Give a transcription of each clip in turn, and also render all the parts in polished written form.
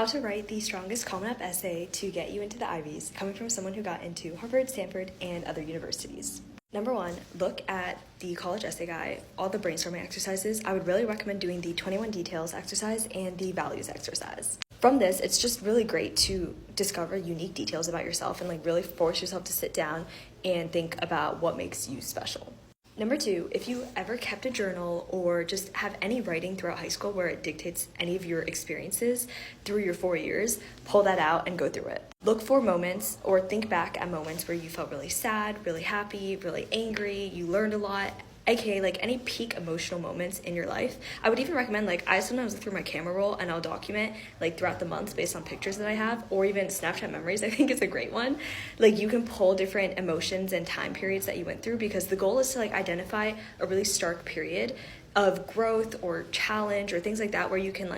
How to write the strongest Common App essay to get you into the Ivies, coming from someone who got into Harvard, Stanford, and other universities. Number one, look at the college essay guide, all the brainstorming exercises. I would really recommend doing the 21 details exercise and the values exercise. From this, it's just really great to discover unique details about yourself and really force yourself to sit down and think about what makes you special. Number two, if you ever kept a journal or just have any writing throughout high school where it dictates any of your experiences through your 4 years, pull that out and go through it. Look for moments or think back at moments where you felt really sad, really happy, really angry, you learned a lot, aka any peak emotional moments in your life. I would even recommend I sometimes look through my camera roll and I'll document throughout the months based on pictures that I have, or even Snapchat memories. I think is a great one. You can pull different emotions and time periods that you went through, because the goal is to identify a really stark period of growth or challenge or things like that where you can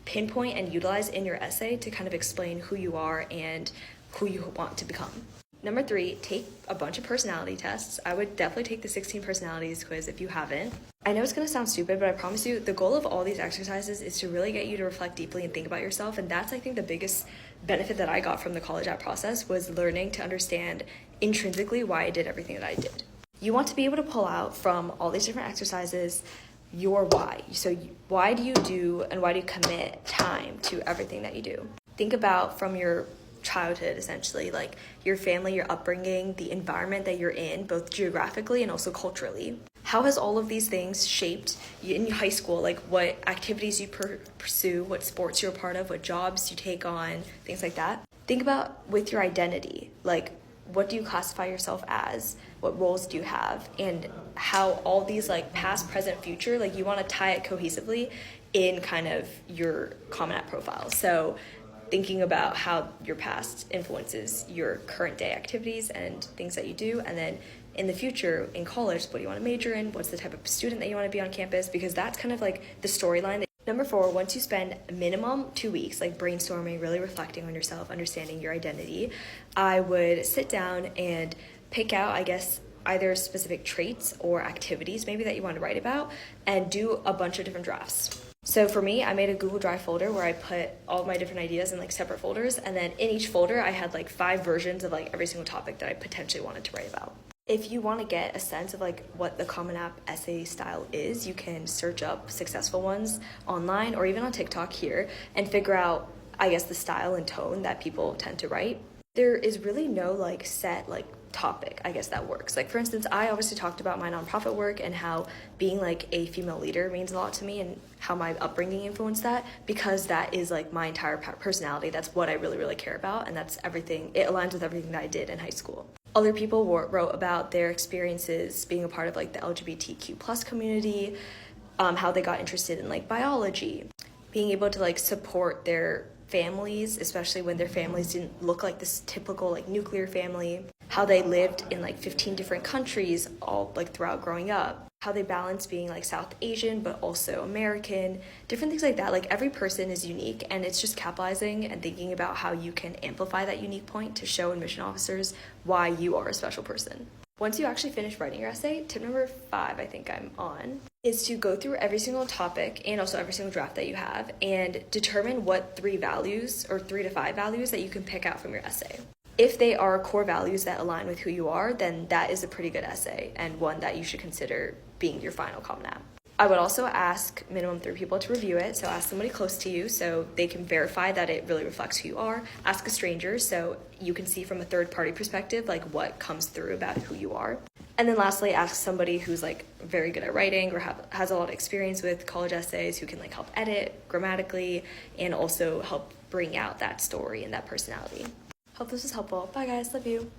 pinpoint and utilize in your essay to kind of explain who you are and who you want to become. Number three, take a bunch of personality tests. I would definitely take the 16 personalities quiz if you haven't. I know it's going to sound stupid, but I promise you the goal of all these exercises is to really get you to reflect deeply and think about yourself. And that's, I think, the biggest benefit that I got from the college app process was learning to understand intrinsically why I did everything that I did. You want to be able to pull out from all these different exercises your why. So why do you do and why do you commit time to everything that you do? Think about from your childhood, essentially, your family, your upbringing, the environment that you're in, both geographically and also culturally. How has all of these things shaped you in high school? What activities you pursue, what sports you're a part of, what jobs you take on, things like that. Think about with your identity, what do you classify yourself as? What roles do you have? And how all these past, present, future, you want to tie it cohesively in kind of your Common App profile. So thinking about how your past influences your current day activities and things that you do, and then in the future in college, what do you want to major in, what's the type of student that you want to be on campus, because that's kind of the storyline. Number four, once you spend minimum 2 weeks brainstorming, really reflecting on yourself, understanding your identity, I would sit down and pick out, either specific traits or activities maybe that you want to write about, and do a bunch of different drafts. So for me, I made a Google Drive folder where I put all of my different ideas in separate folders, and then in each folder I had 5 versions of every single topic that I potentially wanted to write about. If you want to get a sense of what the Common App essay style is, you can search up successful ones online or even on TikTok here and figure out, the style and tone that people tend to write. There is really no set topic that works. For instance, I obviously talked about my nonprofit work and how being a female leader means a lot to me and how my upbringing influenced that, because that is my entire personality. That's what I really, really care about, and that's everything. It aligns with everything that I did in high school. Other people wrote about their experiences being a part of the LGBTQ plus community, how they got interested in biology, being able to support their families, especially when their families didn't look like this typical nuclear family, how they lived in 15 different countries all throughout growing up, how they balance being South Asian but also American, different things like that. Every person is unique, and it's just capitalizing and thinking about how you can amplify that unique point to show admission officers why you are a special person. Once you actually finish writing your essay, tip number 5, I think I'm on, is to go through every single topic and also every single draft that you have and determine what 3 values or 3 to 5 values that you can pick out from your essay. If they are core values that align with who you are, then that is a pretty good essay and one that you should consider being your final Common App. I would also ask minimum 3 people to review it, so ask somebody close to you so they can verify that it really reflects who you are. Ask a stranger so you can see from a third-party perspective what comes through about who you are. And then lastly, ask somebody who's very good at writing or has a lot of experience with college essays, who can help edit grammatically and also help bring out that story and that personality. Hope this was helpful. Bye guys, love you.